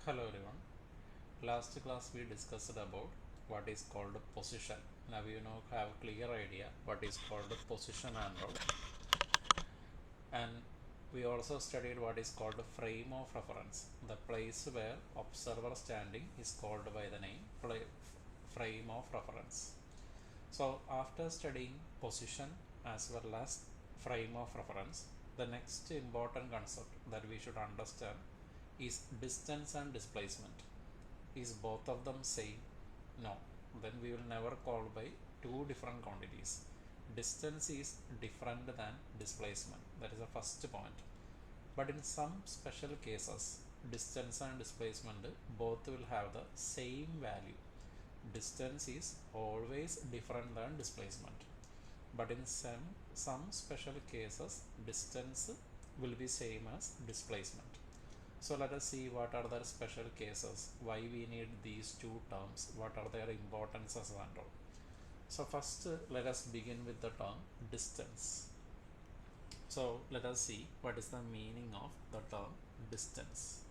Hello everyone. Last class we discussed about what is called position. Now you know have clear idea what is called position and all. And we also studied what is called frame of reference. The place where observer standing is called by the name frame of reference. So after studying position as well as frame of reference, the next important concept that we should understand is distance and displacement. Is both of them same? No. Then we will never call by two different quantities. Distance is different than displacement. That is the first point. But in some special cases, distance and displacement both will have the same value. Distance is always different than displacement. But in some special cases, distance will be same as displacement. So let us see what are the special cases, why we need these two terms, what are their importances and all. So first let us begin with the term distance. So let us see what is the meaning of the term distance.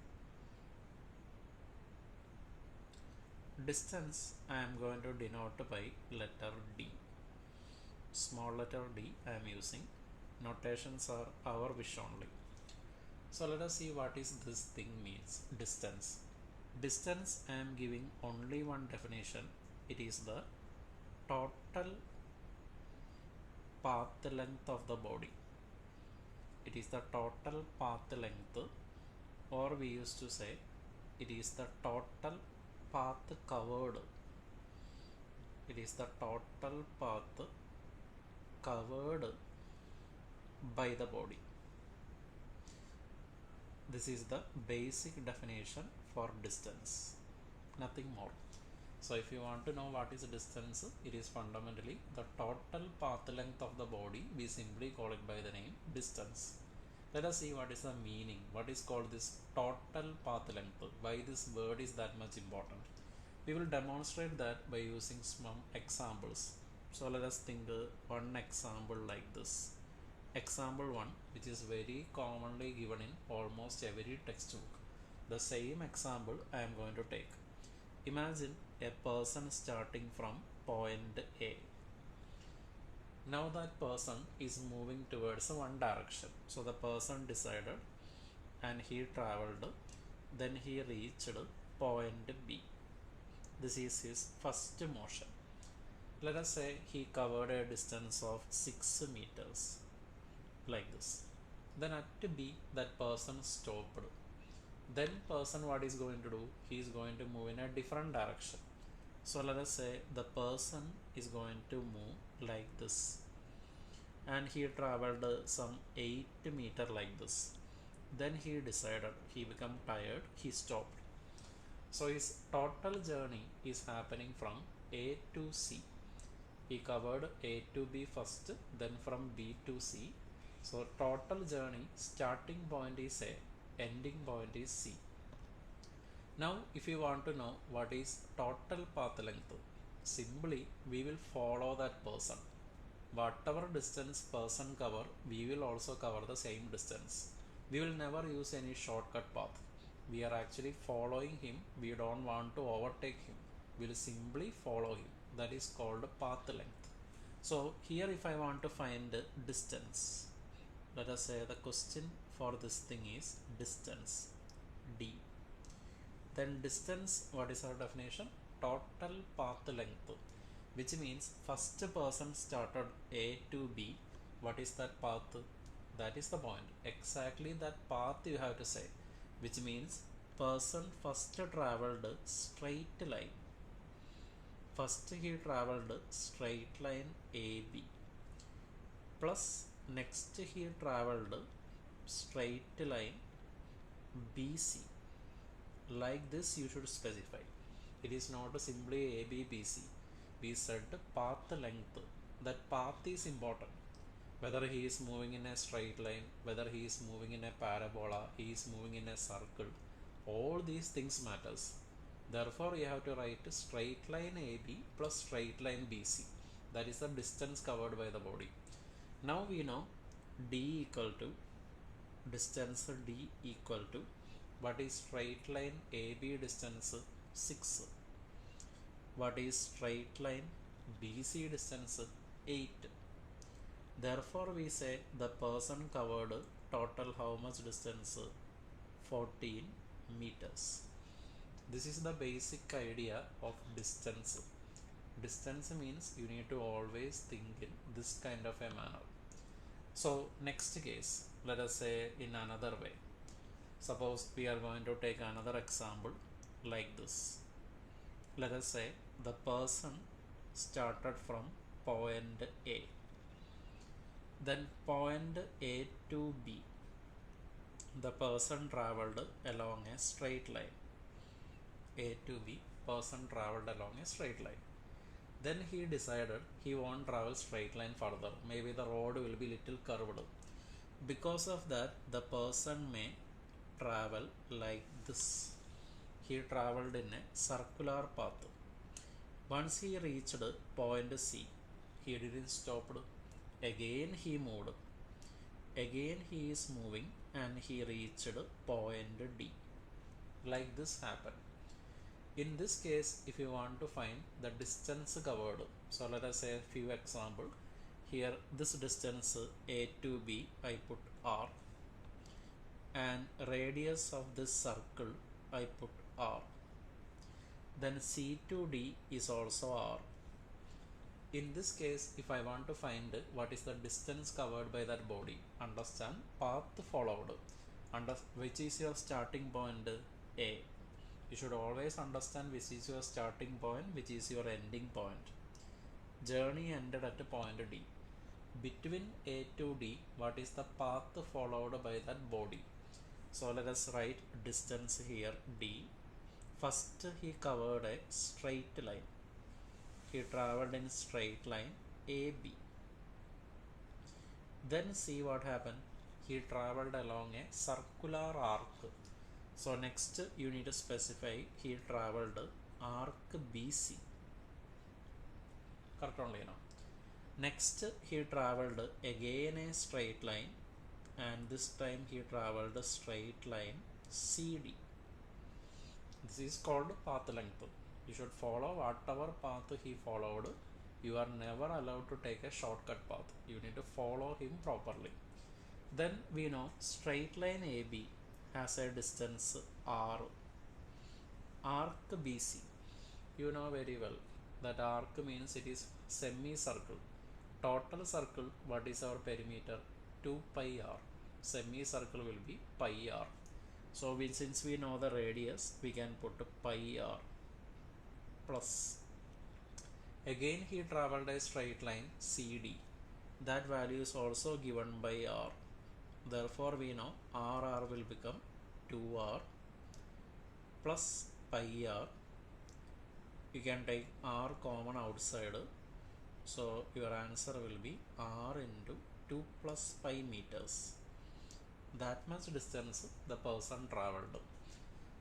Distance I am going to denote by letter D. Small letter D I am using. Notations are our wish only. So let us see what is this thing means, distance. Distance I am giving only one definition. It is the total path length of the body. It is the total path length, or we used to say it is the total path covered. It is the total path covered by the body. This is the basic definition for distance, nothing more. So if you want to know what is distance, it is fundamentally the total path length of the body. We simply call it by the name distance. Let us see what is the meaning, what is called this total path length, why this word is that much important. We will demonstrate that by using some examples. So let us think one example like this. Example 1, which is very commonly given in almost every textbook. The same example I am going to take. Imagine a person starting from point A. Now that person is moving towards one direction. So the person decided and he traveled, then he reached point B. This is his first motion. Let us say he covered a distance of 6 meters. Like this. Then at B that person stopped. Then person what is going to do? He is going to move in a different direction. So let us say the person is going to move like this, and he traveled some 8 meter like this. Then he decided, he became tired, he stopped. So his total journey is happening from A to C. He covered A to B first, then from B to C. So total journey starting point is A, ending point is C. Now if you want to know what is total path length, simply we will follow that person. Whatever distance person cover, we will also cover the same distance. We will never use any shortcut path. We are actually following him. We don't want to overtake him. We will simply follow him. That is called path length. So here if I want to find distance, let us say the question for this thing is distance, D. Then distance, what is our definition? Total path length, which means first person started A to B. What is that path? That is the point. Exactly that path you have to say, which means person first traveled straight line. First he traveled straight line AB, plus next he traveled straight line BC. Like this you should specify. It is not simply ABBC. We said path length. That path is important. Whether he is moving in a straight line, whether he is moving in a parabola, he is moving in a circle, all these things matters. Therefore you have to write straight line AB plus straight line BC. That is the distance covered by the body. Now we know D equal to distance D equal to What is straight line AB distance? 6. What is straight line BC distance? 8. Therefore we say the person covered total how much distance? 14 meters. This is the basic idea of distance. Distance means you need to always think in this kind of a manner. So next case, let us say in another way. Suppose we are going to take another example like this. Let us say the person started from point A. Then point A to B. The person traveled along a straight line. A to B, person traveled along a straight line. Then he decided he won't travel straight line further. Maybe the road will be little curved. Because of that, the person may travel like this. He traveled in a circular path. Once he reached point C, he didn't stop. Again he moved. Again he is moving and he reached point D. Like this happened. In this case, if you want to find the distance covered, so let us say a few examples. Here this distance A to B I put R, and radius of this circle I put R. Then C to D is also R. In this case, if I want to find what is the distance covered by that body, understand path followed, which is your starting point A. You should always understand which is your starting point, which is your ending point. Journey ended at point D. Between A to D, what is the path followed by that body? So let us write distance here D. First he covered a straight line. He traveled in straight line AB. Then see what happened. He traveled along a circular arc. So next you need to specify he traveled arc BC. Correct only now. Next he traveled again a straight line, and this time he traveled a straight line CD. This is called path length. You should follow whatever path he followed. You are never allowed to take a shortcut path. You need to follow him properly. Then we know straight line AB has a distance R. Arc BC, you know very well that arc means it is semicircle. Total circle, what is our perimeter? 2 pi r. Semicircle will be pi r. So since we know the radius, we can put pi r plus. Again he traveled a straight line CD. That value is also given by r. Therefore we know r will become 2r plus pi r. You can take r common outside. So your answer will be r into 2 plus pi meters. That much distance the person traveled.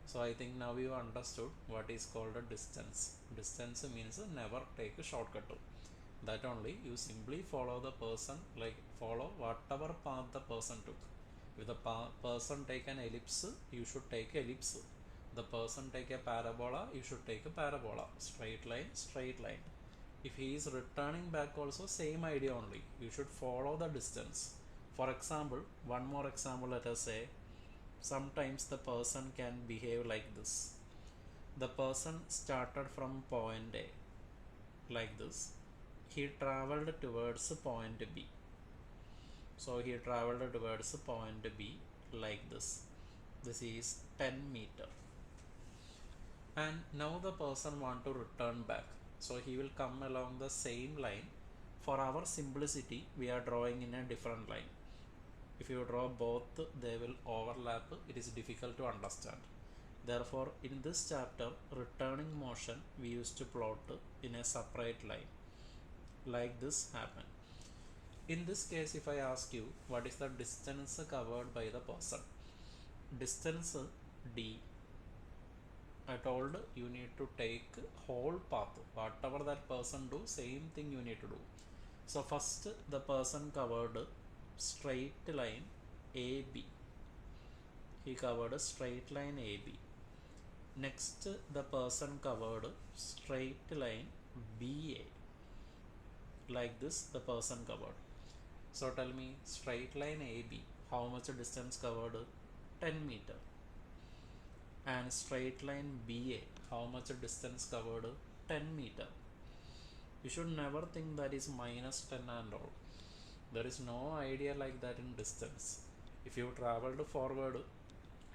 So I think now you understood what is called a distance. Distance means never take a shortcut. That only you simply follow the person, like follow whatever path the person took. If the person take an ellipse, you should take ellipse. The person take a parabola, you should take a parabola. Straight line, straight line. If he is returning back also, same idea only. You should follow the distance. For example, one more example, let us say, sometimes the person can behave like this. The person started from point A, like this. He traveled towards point B. So he traveled towards point B like this. This is 10 meter. And now the person want to return back. So he will come along the same line. For our simplicity, we are drawing in a different line. If you draw both, they will overlap. It is difficult to understand. Therefore, in this chapter, returning motion, we used to plot in a separate line. Like this happened. In this case, if I ask you, what is the distance covered by the person? Distance D. I told you need to take whole path. Whatever that person do, same thing you need to do. So first the person covered straight line AB. he covered a straight line AB. Next, the person covered straight line BA. Like this, the person covered. So tell me, straight line AB, how much distance covered? 10 meter. And straight line BA, how much distance covered? 10 meter. You should never think that is minus 10 and all. There is no idea like that in distance. If you traveled forward,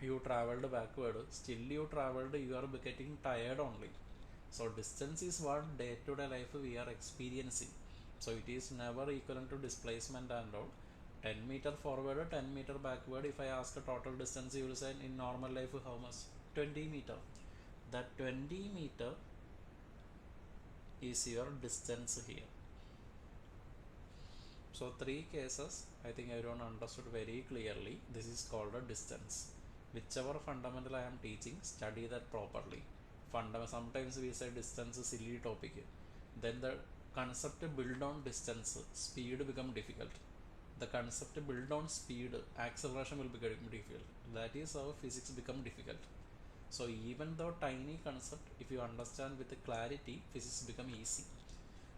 you traveled backward, still you traveled, you are getting tired only. So distance is what day to day life we are experiencing. So it is never equivalent to displacement and all. 10 meter forward, 10 meter backward. If I ask a total distance, you will say in normal life how much? 20 meter. That 20 meter is your distance here. So 3 cases, I think everyone understood very clearly. This is called a distance. Whichever fundamental I am teaching, study that properly. Sometimes we say distance is silly topic. Then the concept build on distance, speed become difficult. The concept build on speed, acceleration will become difficult. That is how physics become difficult. So even though tiny concept, if you understand with clarity, physics become easy.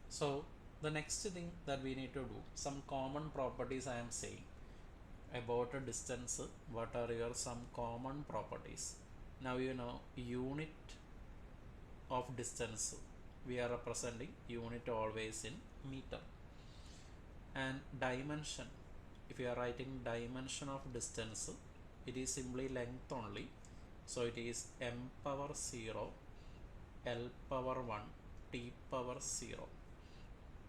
So the next thing that we need to do, some common properties I am saying about a distance. What are your some common properties? Now you know unit of distance, we are representing unit always in meter. And dimension, if you are writing dimension of distance, it is simply length only. So it is m power 0 L power 1 T power 0.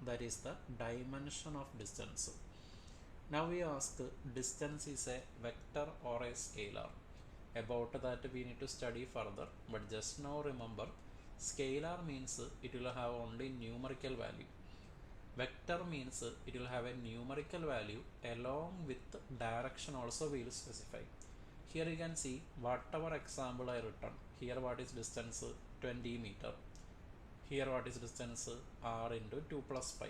That is the dimension of distance. Now we ask, distance is a vector or a scalar? About that we need to study further, but just now remember, scalar means it will have only numerical value. Vector means it will have a numerical value along with direction also we will specify. Here you can see whatever example I written. Here what is distance? 20 meter. Here what is distance? R into 2 plus pi.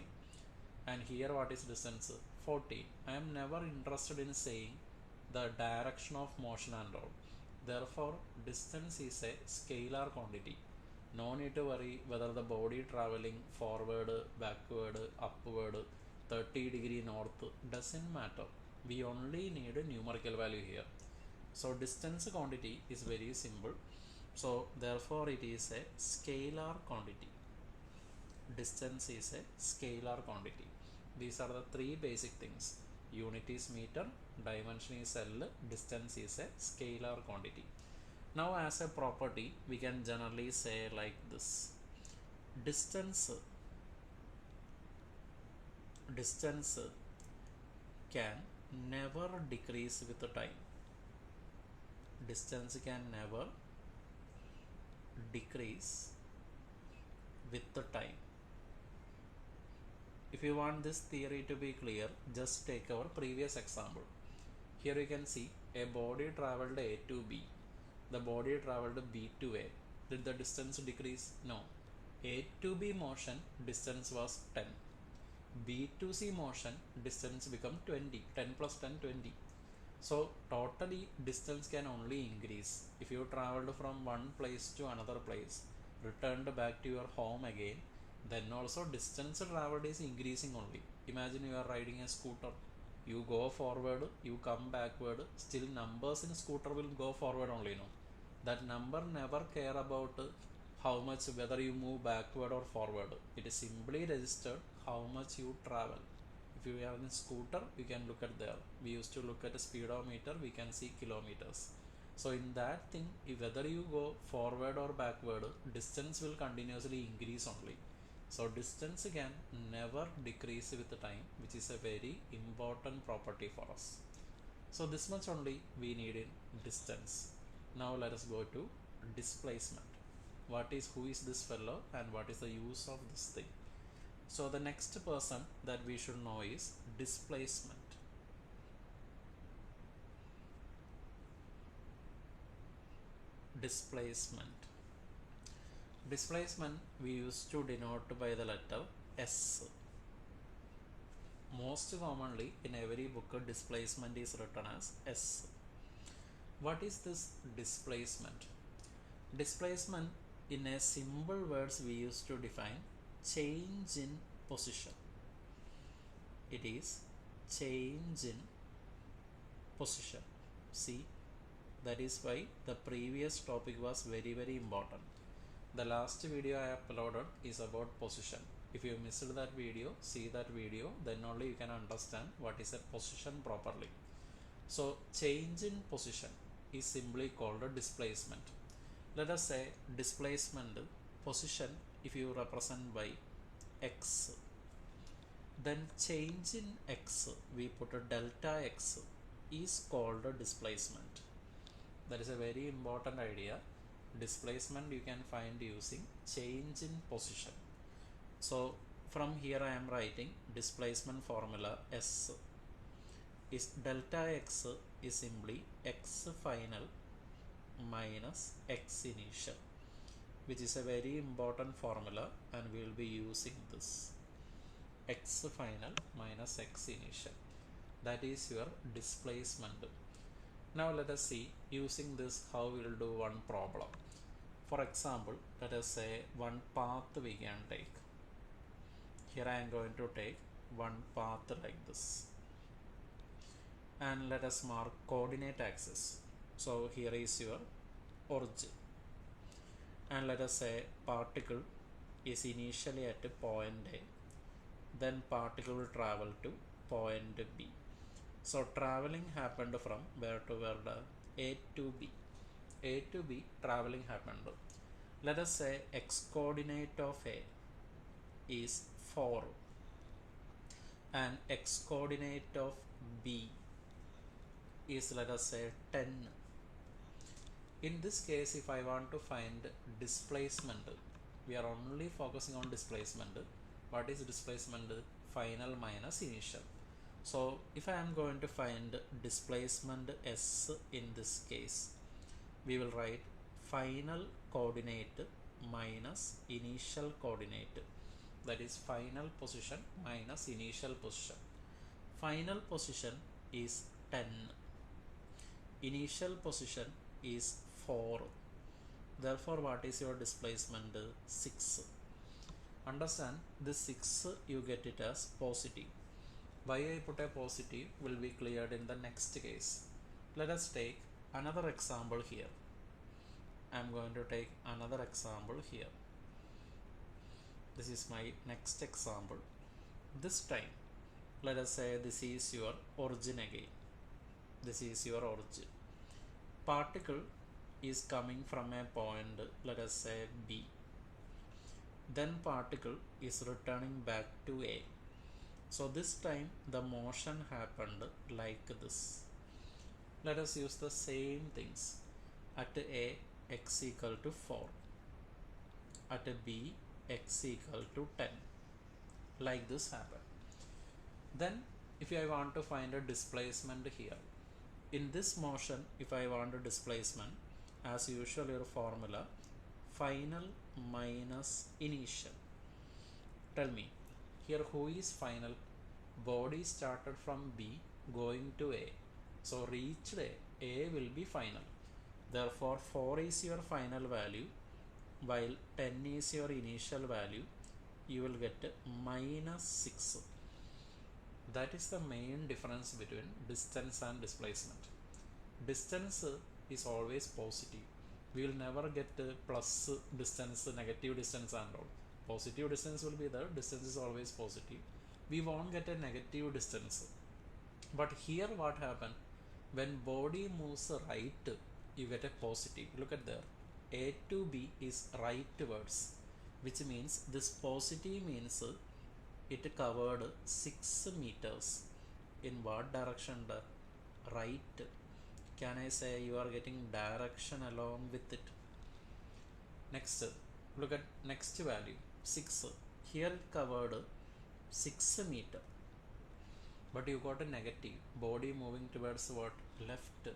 And here what is distance? 40. I am never interested in saying the direction of motion and all. Therefore, distance is a scalar quantity. No need to worry whether the body traveling forward, backward, upward, 30-degree north, doesn't matter. We only need a numerical value here. So distance quantity is very simple. So therefore it is a scalar quantity. Distance is a scalar quantity. These are the 3 basic things. Unit is meter, dimension is L, distance is a scalar quantity. Now as a property, we can generally say like this. Distance can never decrease with the time. Distance can never decrease with the time. If you want this theory to be clear, just take our previous example. Here you can see a body traveled A to B. The body traveled B to A. Did the distance decrease? No. A to B motion, distance was 10. B to C motion, distance become 20. 10 plus 10, 20. So totally distance can only increase. If you traveled from one place to another place, returned back to your home again, then also distance traveled is increasing only. Imagine you are riding a scooter. You go forward, you come backward, still numbers in scooter will go forward only, no? That number never care about how much, whether you move backward or forward. It is simply registered how much you travel. If you are in scooter, you can look at there. We used to look at a speedometer, we can see kilometers. So in that thing, if whether you go forward or backward, distance will continuously increase only. So distance can never decrease with the time, which is a very important property for us. So this much only we need in distance. Now let us go to displacement. Who is this fellow and what is the use of this thing? So the next person that we should know is displacement. Displacement we used to denote by the letter S. Most commonly in every book, displacement is written as S. What is this displacement? Displacement, in a simple words, we used to define change in position. It is change in position. See, that is why the previous topic was very important. The last video I uploaded is about position. If you missed that video, see that video, then only you can understand what is a position properly. So change in position is simply called a displacement. Let us say displacement position, if you represent by x, then change in x, we put a delta x, is called a displacement. That is a very important idea. Displacement you can find using change in position. So from here I am writing displacement formula. S is delta x is simply x final minus x initial, which is a very important formula, and we will be using this x final minus x initial. That is your displacement. Now let us see using this how we will do one problem. For example, let us say one path we can take. Here I am going to take one path like this, and let us mark coordinate axis. So here is your origin, and let us say particle is initially at point A, then particle will travel to point B. So traveling happened from where to where? A to B. A to B traveling happened. Let us say x coordinate of A is 4 and x coordinate of B is, let us say, 10. In this case, if I want to find displacement, we are only focusing on displacement. What is displacement? Final minus initial. So if I am going to find displacement S in this case, we will write final coordinate minus initial coordinate. That is final position minus initial position. Final position is 10. Initial position is 4. Therefore, what is your displacement? 6. Understand, this 6 you get it as positive. Why I put a positive will be cleared in the next case. Let us take another example here. I am going to take another example here. This is my next example. This time, let us say this is your origin again. This is your origin. Particle is coming from a point, let us say B. Then particle is returning back to A. So this time the motion happened like this. Let us use the same things. At A, x equal to 4. At B, x equal to 10. Like this happened. Then if I want to find a displacement here, in this motion, if I want a displacement, as usual your formula, final minus initial. Tell me, here who is final? Body started from B going to A. So reached A will be final. Therefore 4 is your final value, while 10 is your initial value. You will get minus 6. That is the main difference between distance and displacement. Distance is always positive. We will never get plus distance, negative distance and all. Positive distance will be there, distance is always positive. We won't get a negative distance. But here what happened? When body moves right, you get a positive. Look at there. A to B is rightwards, which means this positive means it covered 6 meters. In what direction? Right. Can I say you are getting direction along with it? Next, look at next value, 6. Here it covered 6 meter, but you got a negative. Body moving towards what? Left.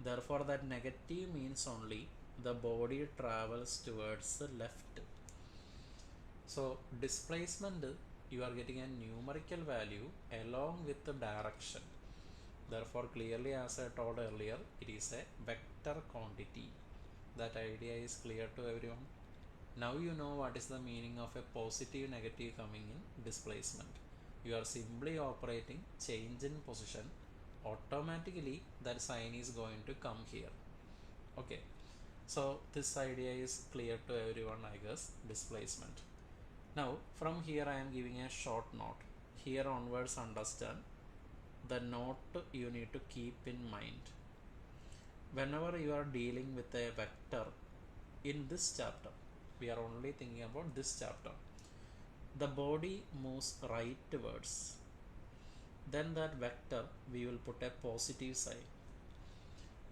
Therefore that negative means only the body travels towards the left. So displacement, you are getting a numerical value along with the direction. Therefore, clearly, as I told earlier, it is a vector quantity. That idea is clear to everyone. Now you know what is the meaning of a positive negative coming in displacement. You are simply operating change in position. Automatically that sign is going to come here. Okay. So this idea is clear to everyone, I guess. Displacement. Now from here I am giving a short note. Here onwards understand the note you need to keep in mind. Whenever you are dealing with a vector in this chapter, we are only thinking about this chapter. The body moves rightwards. Then that vector we will put a positive sign.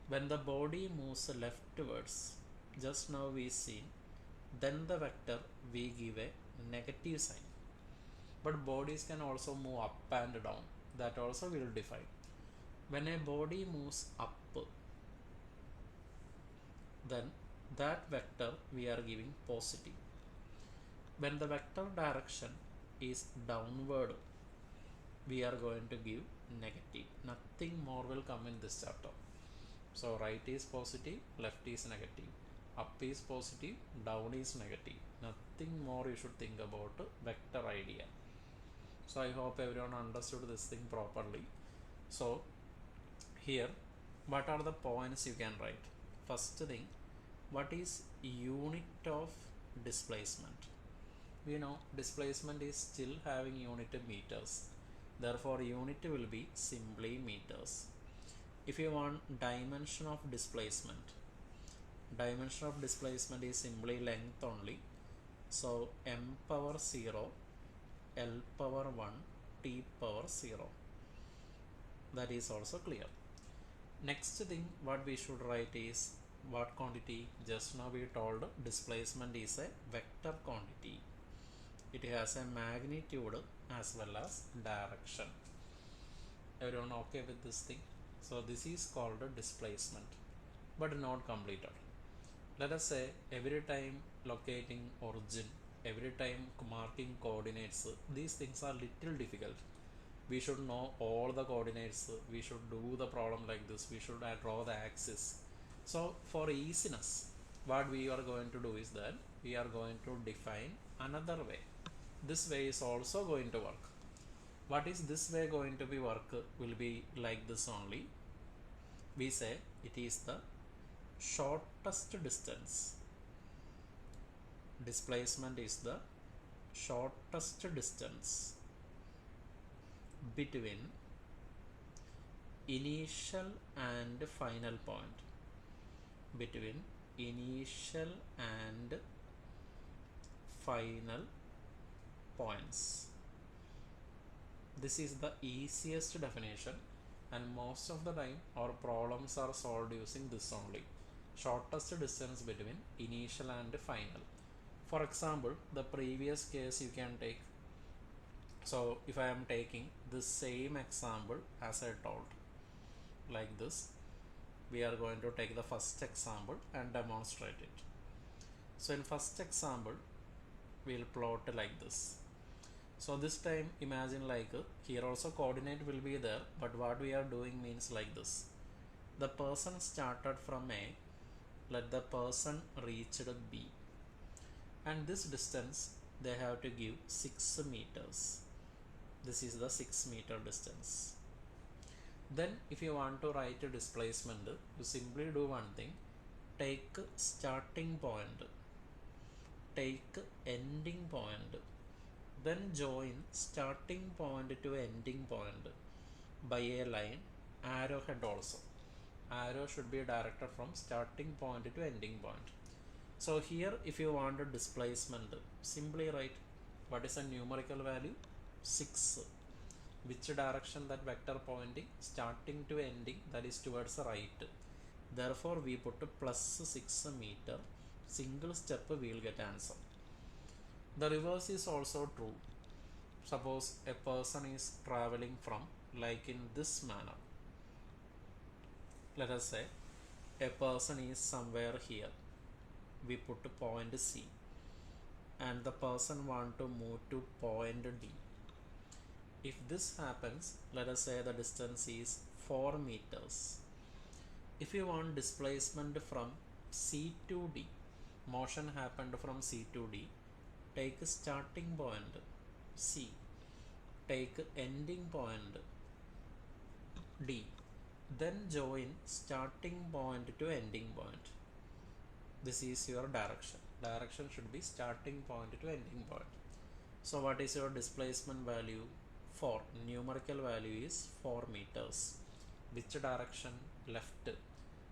When the body moves leftwards, just now we see, then the vector we give a negative sign. But bodies can also move up and down. That also we will define. When a body moves up, then that vector we are giving positive. When the vector direction is downward, we are going to give negative. Nothing more will come in this chapter. So right is positive, left is negative, up is positive, down is negative. Nothing more you should think about vector idea. So I hope everyone understood this thing properly. So here, what are the points you can write? First thing, what is unit of displacement? We know displacement is still having unit meters. Therefore, unit will be simply meters. If you want dimension of displacement is simply length only. So m power 0, L power 1, T power 0. That is also clear. Next thing what we should write is what quantity? Just now we told displacement is a vector quantity. It has a magnitude as well as direction. Everyone okay with this thing? So this is called a displacement, but not completed. Let us say every time locating origin, every time marking coordinates, these things are little difficult. We should know all the coordinates, we should do the problem like this, we should draw the axis. So for easiness, what we are going to do is that we are going to define another way. This way is also going to work. What is this way going to be work? Will be like this only. We say it is the shortest distance. Displacement is the shortest distance between initial and final point. Between initial and final points. This is the easiest definition, and most of the time our problems are solved using this only. Shortest distance between initial and final. For example, the previous case you can take. So if I am taking the same example as I told, like this, we are going to take the first example and demonstrate it. So in first example, we'll plot like this. So this time imagine like here also coordinate will be there, but what we are doing means like this. The person started from A, let the person reached B, and this distance they have to give 6 meters. This is the 6 meter distance. Then if you want to write a displacement, you simply do one thing. Take starting point, take ending point, then join starting point to ending point by a line, arrowhead also. Arrow should be directed from starting point to ending point. So here if you want a displacement, simply write what is a numerical value? 6. Which direction that vector pointing? Starting to ending, that is towards the right. Therefore we put plus 6 meter. Single step we will get answer. The reverse is also true. Suppose a person is traveling from like in this manner. Let us say a person is somewhere here. We put point C and the person want to move to point D. If this happens, let us say the distance is 4 meters. If you want displacement from C to D, motion happened from C to D, take starting point C, take ending point D, then join starting point to ending point. This is your direction. Direction should be starting point to ending point. So what is your displacement value? 4. Numerical value is 4 meters. Which direction? Left.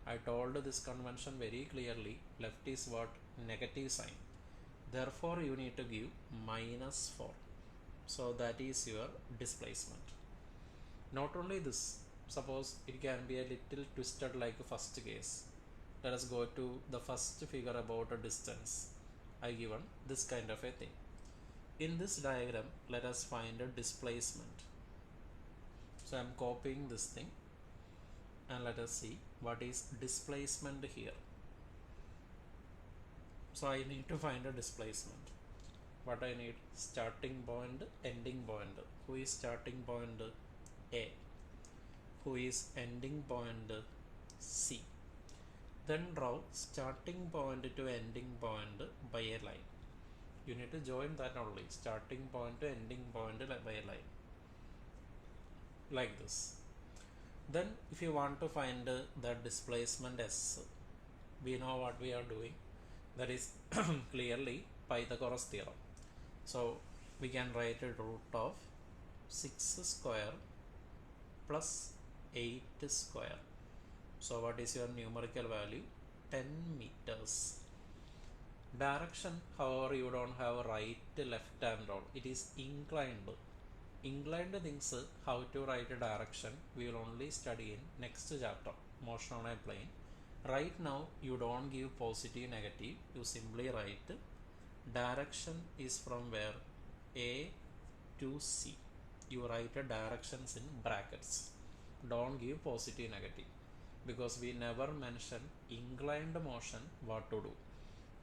I told this convention very clearly. Left is what? Negative sign. Therefore you need to give -4. So that is your displacement. Not only this, suppose it can be a little twisted like first case. Let us go to the first figure about a distance. I given this kind of a thing. In this diagram, let us find a displacement. So I am copying this thing and let us see what is displacement here. So I need to find a displacement. What I need? Starting point, ending point. Who is starting point? A. Who is ending point? C. Then draw starting point to ending point by a line. You need to join that only, starting point to ending point by a line, like this. Then if you want to find the displacement S, we know what we are doing. That is clearly Pythagoras theorem. So we can write a root of 6 square plus 8 square. So what is your numerical value? 10 meters. Direction, however, you don't have right, left and all. It is inclined. Inclined things, how to write a direction, we will only study in next chapter, motion on a plane. Right now, you don't give positive, negative. You simply write direction is from where? A to C. You write a directions in brackets. Don't give positive, negative, because we never mention inclined motion what to do.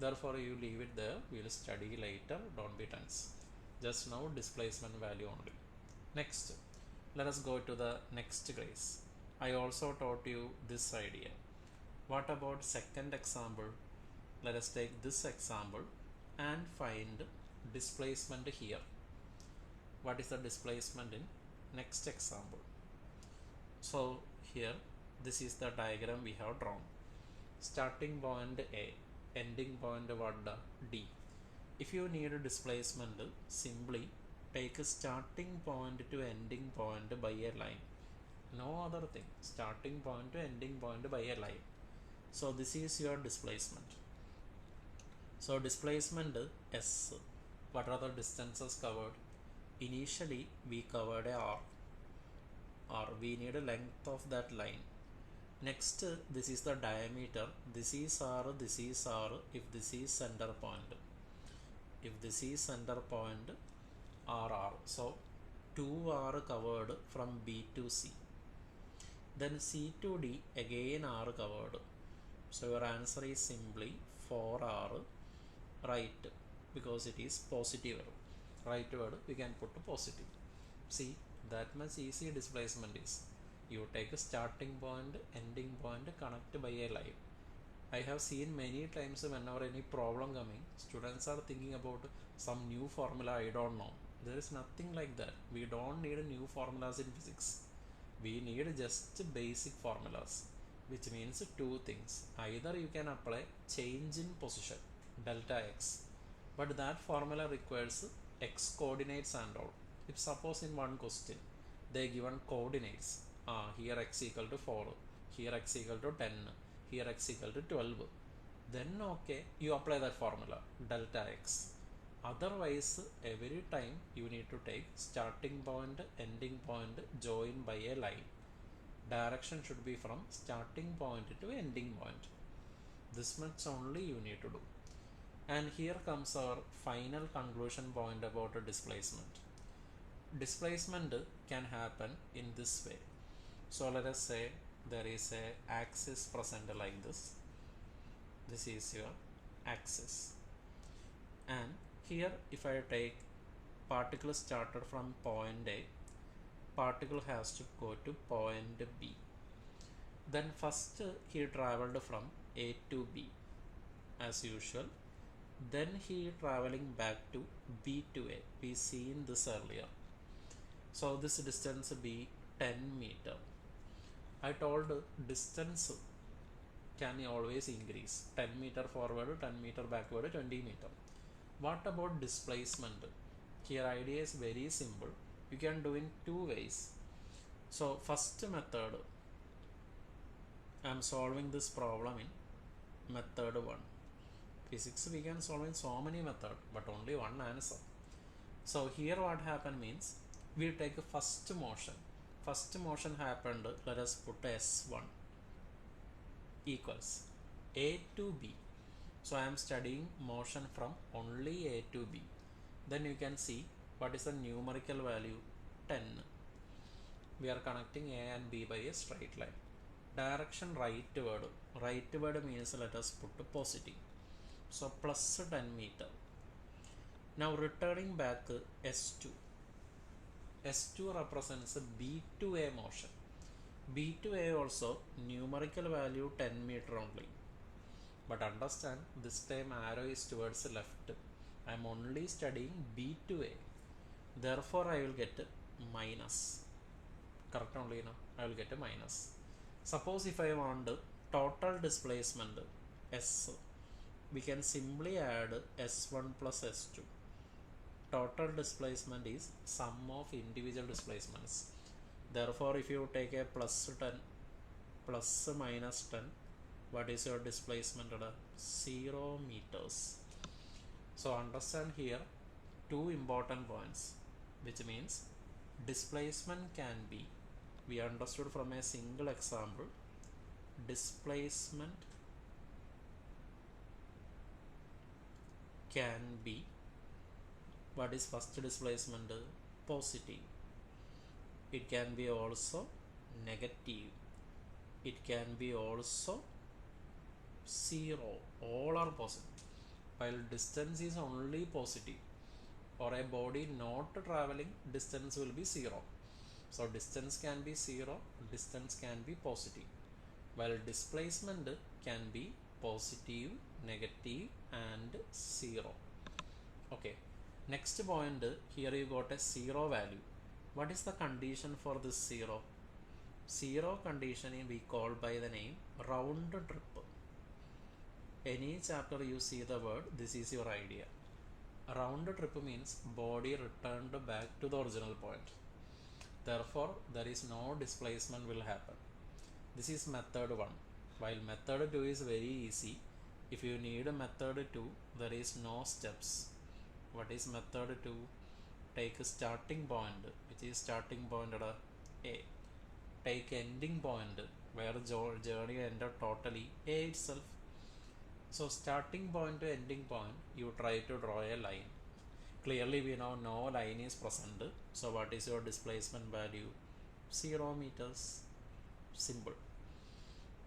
Therefore you leave it there, we will study later, don't be tense. Just now displacement value only. Next, let us go to the next case. I also taught you this idea. What about second example? Let us take this example and find displacement here. What is the displacement in next example? So here, this is the diagram we have drawn. Starting point A, ending point what? D. If you need a displacement, simply take a starting point to ending point by a line. No other thing. Starting point to ending point by a line. So this is your displacement. So displacement S. What are the distances covered? Initially we covered a R. R. We need a length of that line. Next, this is the diameter. This is R, this is R, if this is center point. If this is center point, R. So 2R covered from B to C. Then C to D, again R covered. So your answer is simply 4R, right, because it is positive. Right word we can put positive. See, that much easy displacement is. You take a starting point, ending point, connect by a line. I have seen many times whenever any problem coming, students are thinking about some new formula, I don't know. There is nothing like that. We don't need new formulas in physics. We need just basic formulas, which means two things. Either you can apply change in position, delta x, but that formula requires x coordinates and all. If suppose in one question they given coordinates, here x equal to 4, here x equal to 10, here x equal to 12, then okay, you apply that formula, delta x. Otherwise, every time you need to take starting point, ending point, join by a line. Direction should be from starting point to ending point. This much only you need to do. And here comes our final conclusion point about a displacement. Displacement can happen in this way. So let us say there is a axis present like this. This is your axis. And here if I take particles started from point A, particle has to go to point B. Then first he traveled from A to B as usual. Then he traveling back to B to A. We seen this earlier. So this distance be 10 meter. I told distance can always increase. 10 meter forward, 10 meter backward, 20 meter. What about displacement? Here idea is very simple. You can do in two ways. So first method, I am solving this problem in method 1. Physics we can solve in so many methods, but only one answer. So here what happened means, we take a first motion. First motion happened, let us put S1 equals A to B. So I am studying motion from only A to B. Then you can see what is the numerical value, 10. We are connecting A and B by a straight line. Direction rightward. Rightward means let us put positive. So plus 10 meter. Now returning back S2. S2 represents B to A motion. B to A also numerical value 10 meter only. But understand this time arrow is towards the left. I am only studying B to A. Therefore I will get minus. Correct only now. I will get a minus. Suppose if I want total displacement S, we can simply add S1 plus S2. Total displacement is sum of individual displacements. Therefore if you take a plus 10 plus minus 10, what is your displacement? 0 meters. So understand here two important points, which means displacement can be, we understood from a single example, displacement can be, what is first displacement? Positive. It can be also negative. It can be also 0. All are positive. While distance is only positive, or a body not traveling, distance will be 0. So distance can be 0, distance can be positive. While displacement can be positive, negative and 0. Okay. Next point, here you got a 0 value. What is the condition for this 0? 0 condition we call by the name round trip. Any chapter you see the word, this is your idea. Round trip means body returned back to the original point. Therefore, there is no displacement will happen. This is method 1. While method 2 is very easy. If you need a method 2, there is no steps. What is method 2? Take a starting point, which is starting point at A. Take ending point, where journey ended totally A itself. So starting point to ending point, you try to draw a line. Clearly we know no line is present. So what is your displacement value? 0 meters. Simple.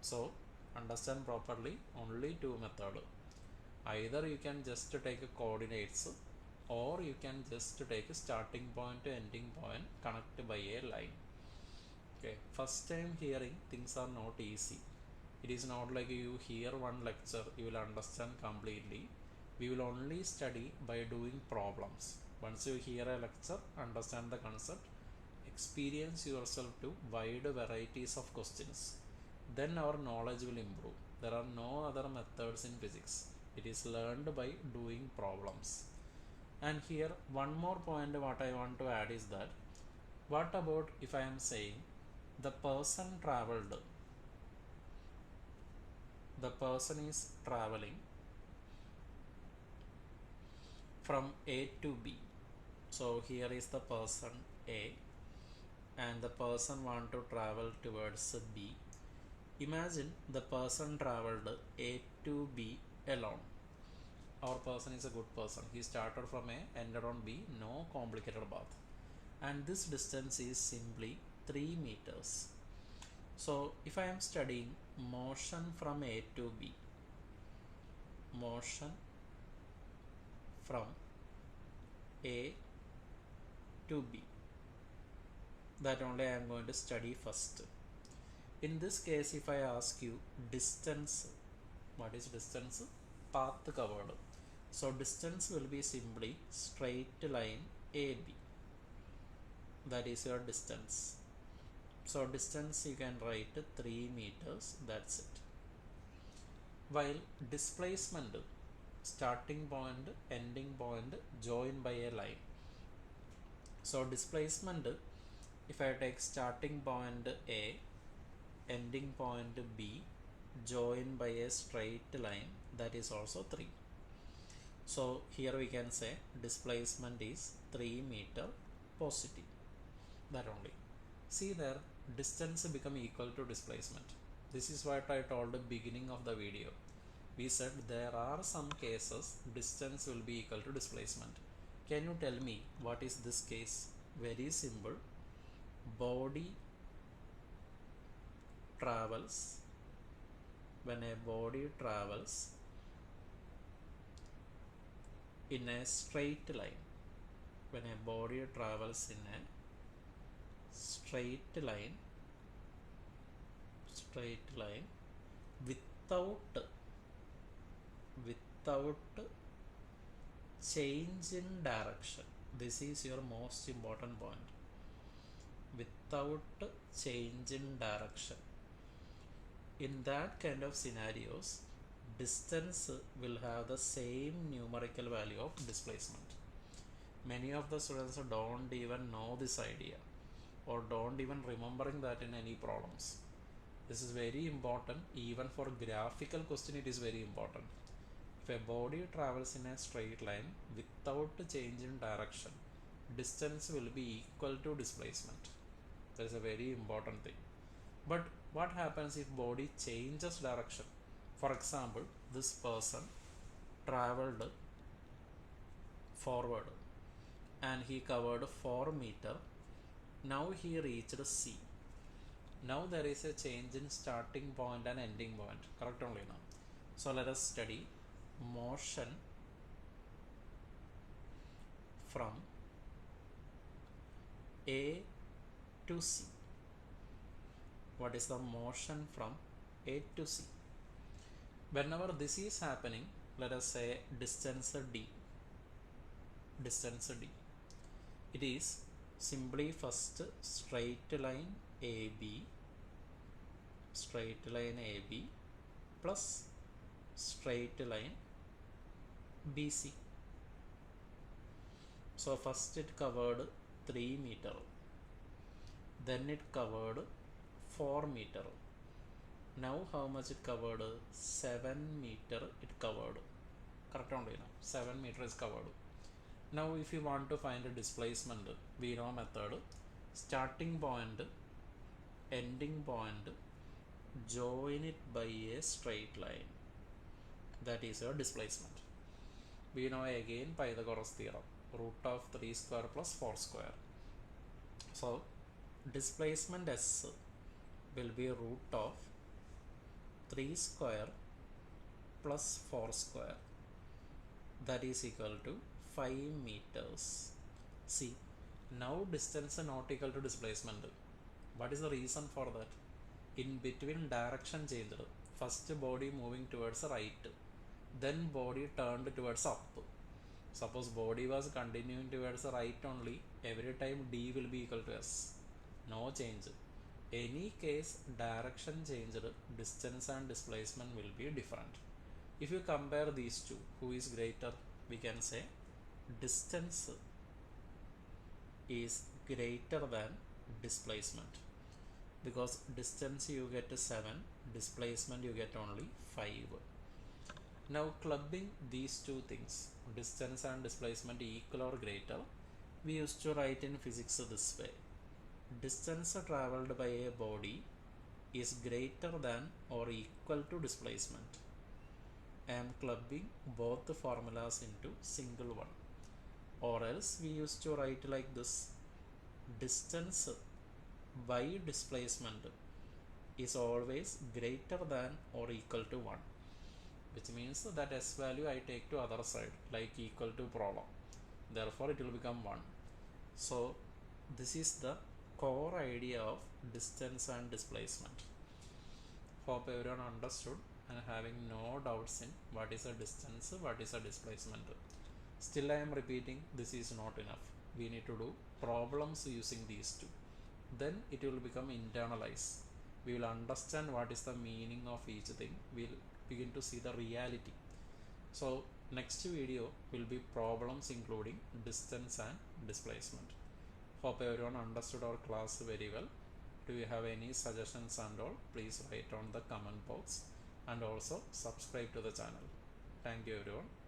So understand properly, only two methods. Either you can just take a coordinates, or you can just take a starting point to ending point, connect by a line. Okay, first time hearing, things are not easy. It is not like you hear one lecture, you will understand completely. We will only study by doing problems. Once you hear a lecture, understand the concept, experience yourself to wide varieties of questions. Then our knowledge will improve. There are no other methods in physics. It is learned by doing problems. And here one more point what I want to add is that, what about if I am saying the person traveled, the person is traveling from A to B. So here is the person A and the person want to travel towards B. Imagine the person traveled A to B alone. Our person is a good person. He started from A, ended on B, no complicated path. And this distance is simply 3 meters. So if I am studying motion from A to B, motion from A to B, that only I am going to study first. In this case, if I ask you distance, what is distance? Path covered. So distance will be simply straight line AB. That is your distance. So distance you can write 3 meters, that's it. While displacement, starting point, ending point joined by a line. So displacement, if I take starting point A, ending point B, joined by a straight line, that is also 3. So here we can say displacement is 3 meter positive. That only. See there, distance become equal to displacement. This is what I told the beginning of the video. We said there are some cases distance will be equal to displacement. Can you tell me what is this case? Very simple. Body travels, when a body travels in a straight line, when a body travels in a straight line without change in direction. This is your most important point. Without change in direction. In that kind of scenarios, distance will have the same numerical value of displacement. Many of the students don't even know this idea or don't even remembering that in any problems. This is very important. Even for graphical question it is very important. If a body travels in a straight line without change in direction, distance will be equal to displacement. That is a very important thing. But what happens if body changes direction? For example, this person traveled forward and he covered 4 meter. Now he reached C. Now there is a change in starting point and ending point. Correct only now. So let us study motion from A to C. What is the motion from A to C? Whenever this is happening, let us say distance D. It is simply first straight line AB plus straight line BC. So first it covered 3 meter, then it covered 4 meter. Now how much it covered? 7 meter it covered. Correct only now. 7 meter is covered. Now if you want to find a displacement, we know method. Starting point, ending point, join it by a straight line. That is your displacement. We know again Pythagoras theorem. Root of 3 square plus 4 square. So displacement S will be root of 3 square plus 4 square. That is equal to 5 meters. See, now distance is not equal to displacement. What is the reason for that? In between direction changed. First body moving towards the right, then body turned towards up. Suppose body was continuing towards the right only, every time D will be equal to S. No change. Any case direction changed, distance and displacement will be different. If you compare these two, who is greater? We can say distance is greater than displacement, because distance you get 7, displacement you get only 5. Now clubbing these two things, distance and displacement equal or greater, we used to write in physics this way. Distance traveled by a body is greater than or equal to displacement. I am clubbing both the formulas into single one. Or else we used to write like this. Distance by displacement is always greater than or equal to 1. Which means that S value I take to other side, like equal to problem. Therefore it will become 1. So this is the core idea of distance and displacement. Hope everyone understood and having no doubts in what is a distance, what is a displacement. Still I am repeating, this is not enough. We need to do problems using these two. Then it will become internalized. We will understand what is the meaning of each thing. We'll begin to see the reality. So next video will be problems including distance and displacement. Hope everyone understood our class very well. Do you have any suggestions and all, please write on the comment box, and also subscribe to the channel. Thank you everyone.